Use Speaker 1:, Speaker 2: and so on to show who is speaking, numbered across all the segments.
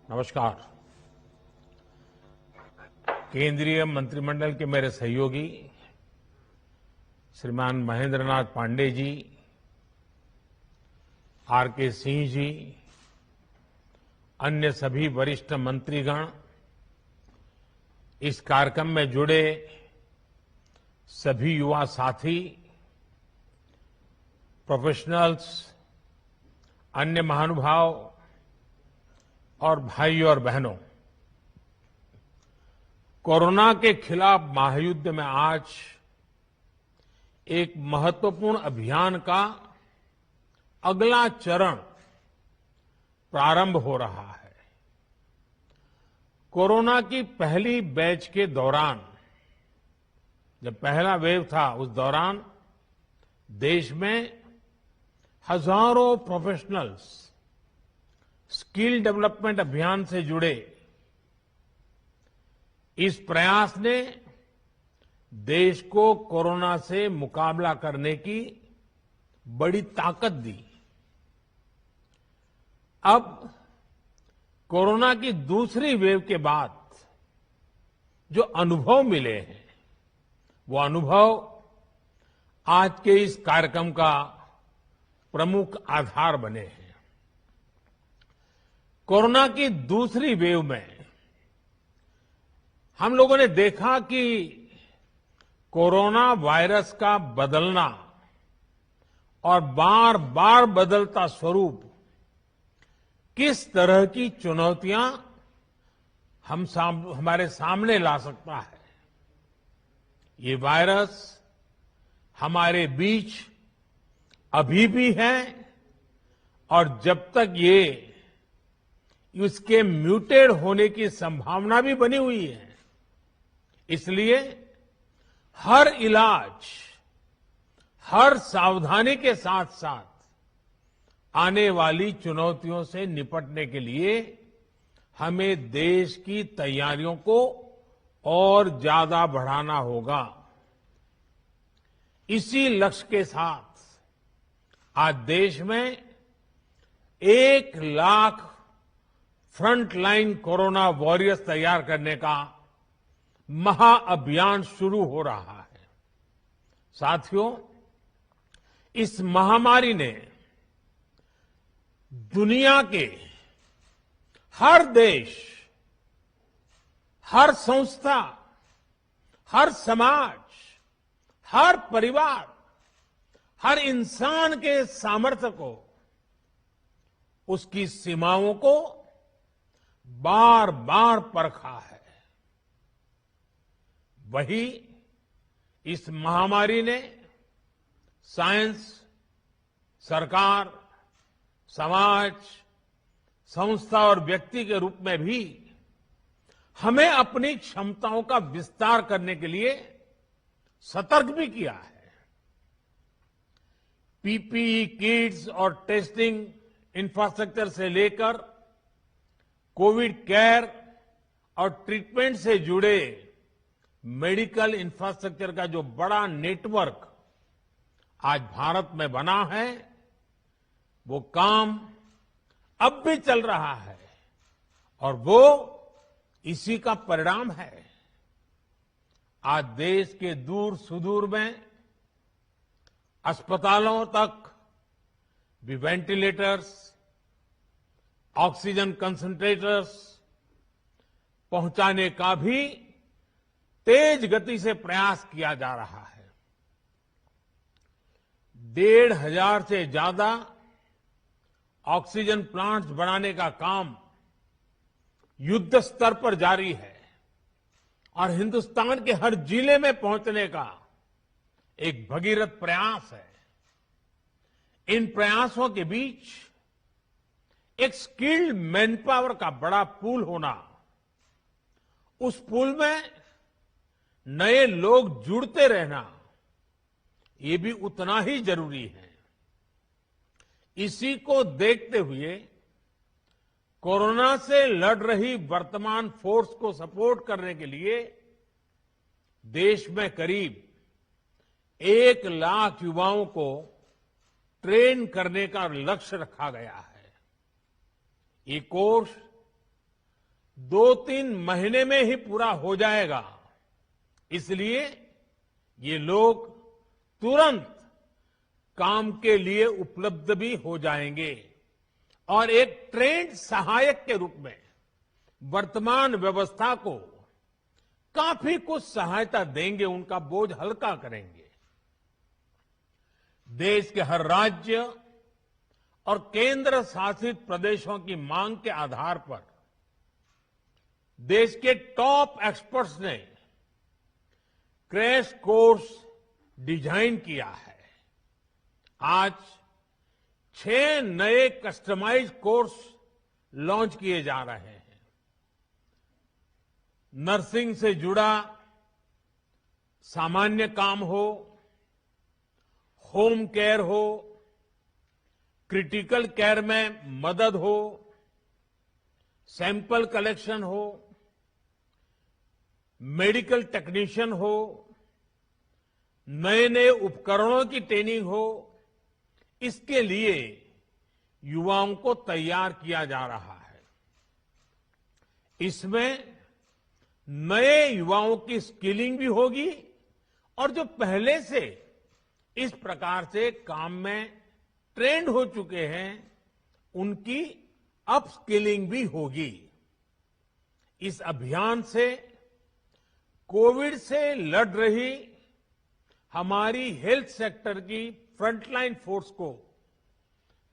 Speaker 1: नमस्कार। केंद्रीय मंत्रिमंडल के मेरे सहयोगी श्रीमान महेंद्र नाथ पांडे जी, आर.के. सिंह जी, अन्य सभी वरिष्ठ मंत्रीगण, इस कार्यक्रम में जुड़े सभी युवा साथी, प्रोफेशनल्स, अन्य महानुभाव और भाइयों और बहनों, कोरोना के खिलाफ महायुद्ध में आज एक महत्वपूर्ण अभियान का अगला चरण प्रारंभ हो रहा है। कोरोना की पहली बैच के दौरान, जब पहला वेव था, उस दौरान देश में हजारों प्रोफेशनल्स स्किल डेवलपमेंट अभियान से जुड़े। इस प्रयास ने देश को कोरोना से मुकाबला करने की बड़ी ताकत दी। अब कोरोना की दूसरी वेव के बाद जो अनुभव मिले हैं, वो अनुभव आज के इस कार्यक्रम का प्रमुख आधार बने हैं। कोरोना की दूसरी वेव में हम लोगों ने देखा कि कोरोना वायरस का बदलना और बार बार बदलता स्वरूप किस तरह की चुनौतियां हमारे सामने ला सकता है। ये वायरस हमारे बीच अभी भी है और जब तक इसके म्यूटेड होने की संभावना भी बनी हुई है, इसलिए हर इलाज, हर सावधानी के साथ साथ आने वाली चुनौतियों से निपटने के लिए हमें देश की तैयारियों को और ज्यादा बढ़ाना होगा। इसी लक्ष्य के साथ आज देश में 1 लाख फ्रंटलाइन कोरोना वॉरियर्स तैयार करने का महाअभियान शुरू हो रहा है। साथियों, इस महामारी ने दुनिया के हर देश, हर संस्था, हर समाज, हर परिवार, हर इंसान के सामर्थ्य को, उसकी सीमाओं को बार बार परखा है। वही इस महामारी ने साइंस, सरकार, समाज, संस्था और व्यक्ति के रूप में भी हमें अपनी क्षमताओं का विस्तार करने के लिए सतर्क भी किया है। पीपीई किट्स और टेस्टिंग इंफ्रास्ट्रक्चर से लेकर कोविड केयर और ट्रीटमेंट से जुड़े मेडिकल इंफ्रास्ट्रक्चर का जो बड़ा नेटवर्क आज भारत में बना है, वो काम अब भी चल रहा है और वो इसी का परिणाम है। आज देश के दूर सुदूर में अस्पतालों तक भी वेंटिलेटर्स, ऑक्सीजन कंसंट्रेटर्स पहुंचाने का भी तेज गति से प्रयास किया जा रहा है। 1,500 से ज्यादा ऑक्सीजन प्लांट्स बनाने का काम युद्ध स्तर पर जारी है और हिंदुस्तान के हर जिले में पहुंचने का एक भगीरथ प्रयास है। इन प्रयासों के बीच एक स्किल्ड मैन पावर का बड़ा पूल होना, उस पूल में नए लोग जुड़ते रहना, ये भी उतना ही जरूरी है। इसी को देखते हुए कोरोना से लड़ रही वर्तमान फोर्स को सपोर्ट करने के लिए देश में करीब 1 लाख युवाओं को ट्रेन करने का लक्ष्य रखा गया है। ये कोर्स 2-3 महीने में ही पूरा हो जाएगा। इसलिए ये लोग तुरंत काम के लिए उपलब्ध भी हो जाएंगे और एक ट्रेंड सहायक के रूप में वर्तमान व्यवस्था को काफी कुछ सहायता देंगे, उनका बोझ हल्का करेंगे। देश के हर राज्य और केंद्र शासित प्रदेशों की मांग के आधार पर देश के टॉप एक्सपर्ट्स ने क्रैश कोर्स डिजाइन किया है। आज 6 नए कस्टमाइज कोर्स लॉन्च किए जा रहे हैं। नर्सिंग से जुड़ा सामान्य काम हो, होम केयर हो, क्रिटिकल केयर में मदद हो, सैंपल कलेक्शन हो, मेडिकल टेक्नीशियन हो, नए नए उपकरणों की ट्रेनिंग हो, इसके लिए युवाओं को तैयार किया जा रहा है। इसमें नए युवाओं की स्किलिंग भी होगी और जो पहले से इस प्रकार से काम में ट्रेंड हो चुके हैं उनकी अपस्किलिंग भी होगी। इस अभियान से कोविड से लड़ रही हमारी हेल्थ सेक्टर की फ्रंटलाइन फोर्स को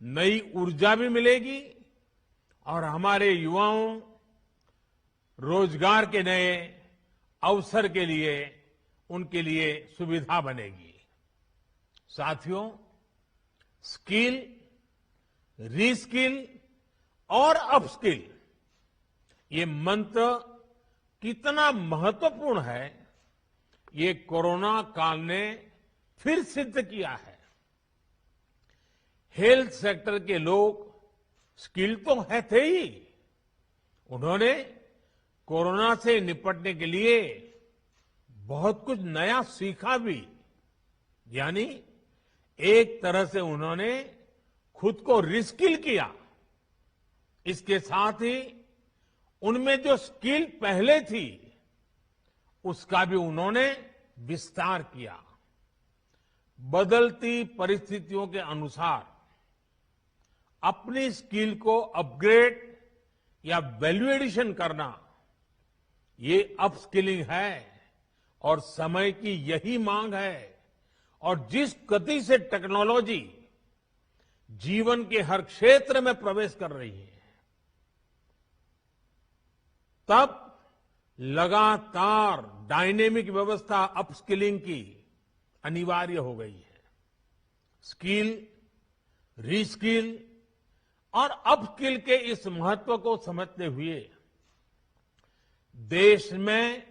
Speaker 1: नई ऊर्जा भी मिलेगी और हमारे युवाओं रोजगार के नए अवसर के लिए उनके लिए सुविधा बनेगी। साथियों, स्किल, रीस्किल और अपस्किल ये मंत्र कितना महत्वपूर्ण है, ये कोरोना काल ने फिर सिद्ध किया है। हेल्थ सेक्टर के लोग स्किल तो है थे ही, उन्होंने कोरोना से निपटने के लिए बहुत कुछ नया सीखा भी। यानी एक तरह से उन्होंने खुद को रिस्किल किया। इसके साथ ही उनमें जो स्किल पहले थी उसका भी उन्होंने विस्तार किया। बदलती परिस्थितियों के अनुसार अपनी स्किल को अपग्रेड या वैल्यू एडिशन करना, ये अपस्किलिंग है और समय की यही मांग है। और जिस गति से टेक्नोलॉजी जीवन के हर क्षेत्र में प्रवेश कर रही है, तब लगातार डायनेमिक व्यवस्था अपस्किलिंग की अनिवार्य हो गई है। स्किल, रीस्किल और अपस्किल के इस महत्व को समझते हुए देश में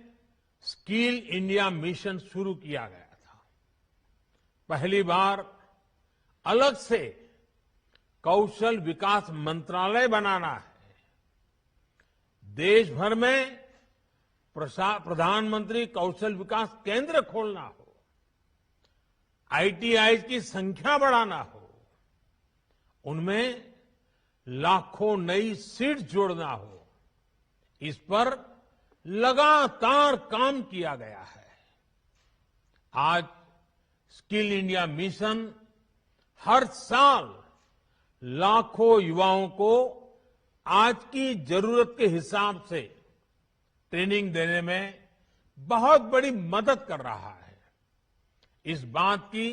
Speaker 1: स्किल इंडिया मिशन शुरू किया गया था। पहली बार अलग से कौशल विकास मंत्रालय बनाना है। देश भर में प्रधानमंत्री कौशल विकास केंद्र खोलना हो, आईटीआई की संख्या बढ़ाना हो, उनमें लाखों नई सीट जोड़ना हो, इस पर लगातार काम किया गया है। आज स्किल इंडिया मिशन हर साल लाखों युवाओं को आज की जरूरत के हिसाब से ट्रेनिंग देने में बहुत बड़ी मदद कर रहा है। इस बात की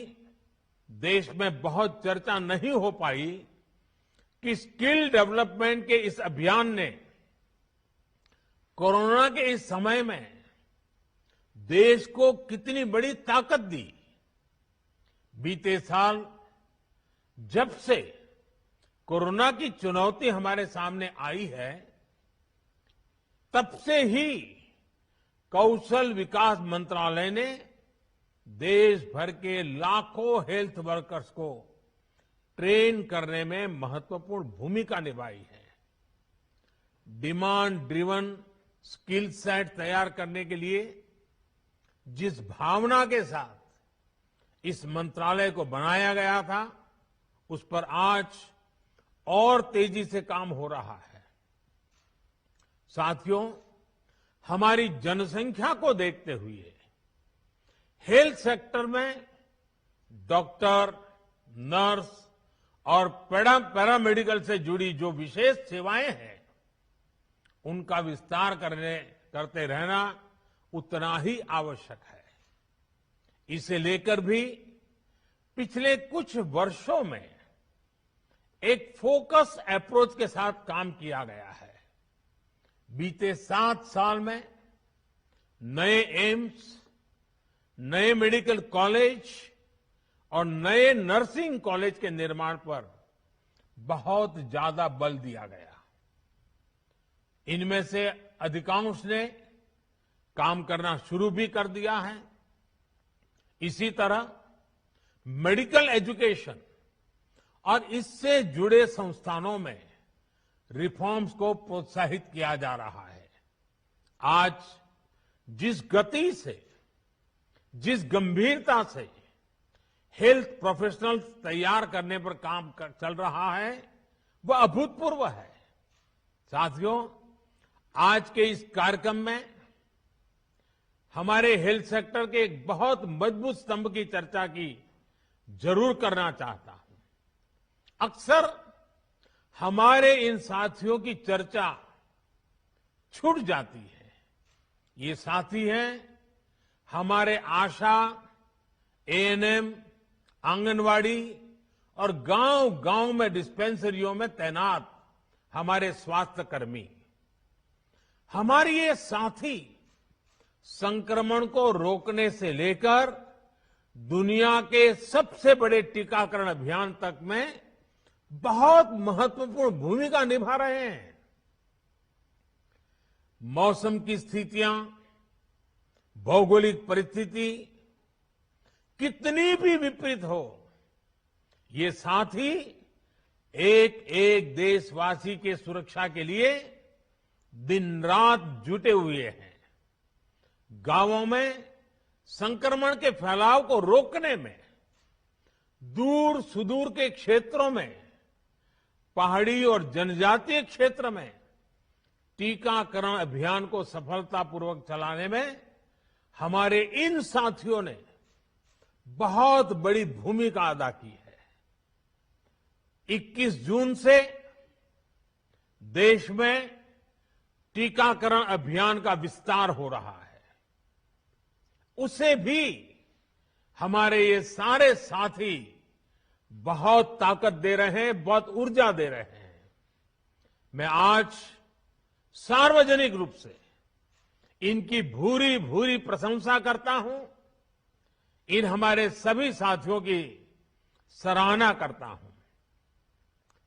Speaker 1: देश में बहुत चर्चा नहीं हो पाई कि स्किल डेवलपमेंट के इस अभियान ने कोरोना के इस समय में देश को कितनी बड़ी ताकत दी। बीते साल जब से कोरोना की चुनौती हमारे सामने आई है, तब से ही कौशल विकास मंत्रालय ने देश भर के लाखों हेल्थ वर्कर्स को ट्रेन करने में महत्वपूर्ण भूमिका निभाई है। डिमांड ड्रिवन स्किल सेट तैयार करने के लिए जिस भावना के साथ इस मंत्रालय को बनाया गया था, उस पर आज और तेजी से काम हो रहा है। साथियों, हमारी जनसंख्या को देखते हुए हेल्थ सेक्टर में डॉक्टर, नर्स और पैरामेडिकल से जुड़ी जो विशेष सेवाएं हैं, उनका विस्तार करते रहना उतना ही आवश्यक है। इसे लेकर भी पिछले कुछ वर्षों में एक फोकस अप्रोच के साथ काम किया गया है। बीते 7 साल में नए एम्स, नए मेडिकल कॉलेज और नए नर्सिंग कॉलेज के निर्माण पर बहुत ज्यादा बल दिया गया। इनमें से अधिकांश ने काम करना शुरू भी कर दिया है। इसी तरह मेडिकल एजुकेशन और इससे जुड़े संस्थानों में रिफॉर्म्स को प्रोत्साहित किया जा रहा है। आज जिस गति से, जिस गंभीरता से हेल्थ प्रोफेशनल्स तैयार करने पर काम चल रहा है, वह अभूतपूर्व है। साथियों, आज के इस कार्यक्रम में हमारे हेल्थ सेक्टर के एक बहुत मजबूत स्तंभ की चर्चा की जरूर करना चाहता हूं। अक्सर हमारे इन साथियों की चर्चा छूट जाती है। ये साथी हैं हमारे आशा, एएनएम, आंगनवाड़ी और गांव-गांव में डिस्पेंसरियों में तैनात हमारे स्वास्थ्य कर्मी। हमारे ये साथी संक्रमण को रोकने से लेकर दुनिया के सबसे बड़े टीकाकरण अभियान तक में बहुत महत्वपूर्ण भूमिका निभा रहे हैं। मौसम की स्थितियां, भौगोलिक परिस्थिति कितनी भी विपरीत हो, ये साथी एक एक देशवासी के सुरक्षा के लिए दिन रात जुटे हुए हैं। गांवों में संक्रमण के फैलाव को रोकने में, दूर सुदूर के क्षेत्रों में, पहाड़ी और जनजातीय क्षेत्र में टीकाकरण अभियान को सफलतापूर्वक चलाने में हमारे इन साथियों ने बहुत बड़ी भूमिका अदा की है। 21 जून से देश में टीकाकरण अभियान का विस्तार हो रहा है। उसे भी हमारे ये सारे साथी बहुत ताकत दे रहे हैं, बहुत ऊर्जा दे रहे हैं। मैं आज सार्वजनिक रूप से इनकी भूरी भूरी प्रशंसा करता हूं। इन हमारे सभी साथियों की सराहना करता हूं।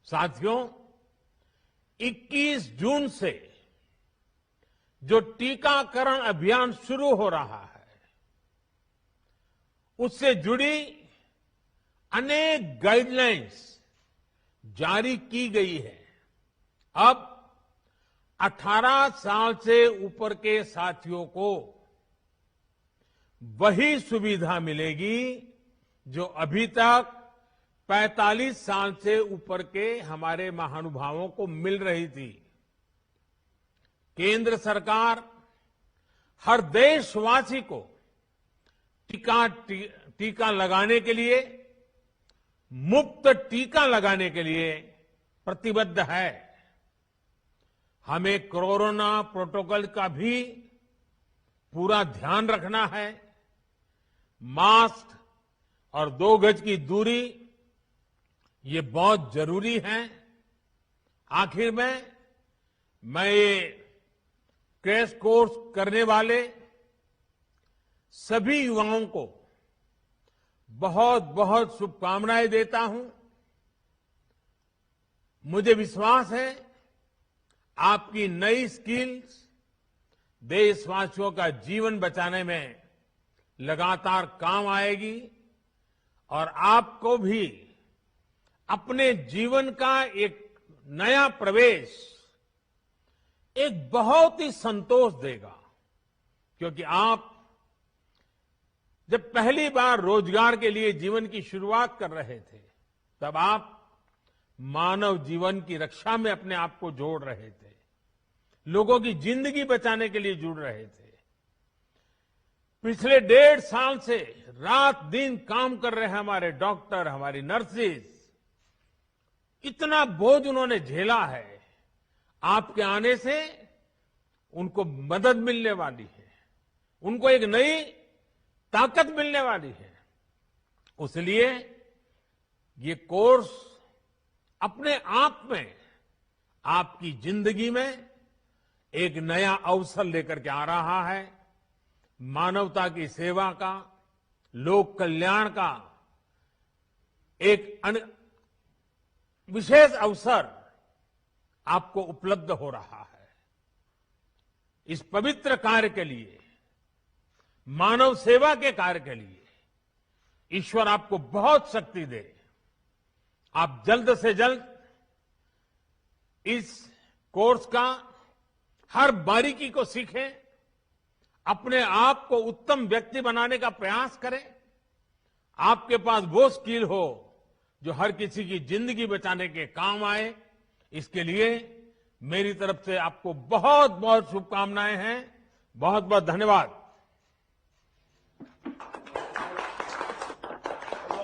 Speaker 1: साथियों, 21 जून से जो टीकाकरण अभियान शुरू हो रहा है, उससे जुड़ी अनेक गाइडलाइंस जारी की गई है। अब 18 साल से ऊपर के साथियों को वही सुविधा मिलेगी जो अभी तक 45 साल से ऊपर के हमारे महानुभावों को मिल रही थी। केंद्र सरकार हर देशवासी को टीका लगाने के लिए, मुफ्त टीका लगाने के लिए प्रतिबद्ध है। हमें कोरोना प्रोटोकॉल का भी पूरा ध्यान रखना है। मास्क और 2 गज की दूरी ये बहुत जरूरी है। आखिर में मैं ये क्रैश कोर्स करने वाले सभी युवाओं को बहुत बहुत शुभकामनाएं देता हूं। मुझे विश्वास है आपकी नई स्किल्स देशवासियों का जीवन बचाने में लगातार काम आएगी और आपको भी अपने जीवन का एक नया प्रवेश एक बहुत ही संतोष देगा। क्योंकि आप जब पहली बार रोजगार के लिए जीवन की शुरुआत कर रहे थे, तब आप मानव जीवन की रक्षा में अपने आप को जोड़ रहे थे। लोगों की जिंदगी बचाने के लिए जुड़ रहे थे। पिछले 1.5 साल से रात दिन काम कर रहे हैं हमारे डॉक्टर, हमारी नर्सेज। इतना बोझ उन्होंने झेला है। आपके आने से उनको मदद मिलने वाली है, उनको एक नई ताकत मिलने वाली है। इसलिए ये कोर्स अपने आप में आपकी जिंदगी में एक नया अवसर लेकर के आ रहा है। मानवता की सेवा का, लोक कल्याण का एक विशेष अवसर आपको उपलब्ध हो रहा है। इस पवित्र कार्य के लिए, मानव सेवा के कार्य के लिए ईश्वर आपको बहुत शक्ति दे। आप जल्द से जल्द इस कोर्स का हर बारीकी को सीखें, अपने आप को उत्तम व्यक्ति बनाने का प्रयास करें। आपके पास वो स्किल हो जो हर किसी की जिंदगी बचाने के काम आए। इसके लिए मेरी तरफ से आपको बहुत बहुत शुभकामनाएं हैं। बहुत बहुत धन्यवाद।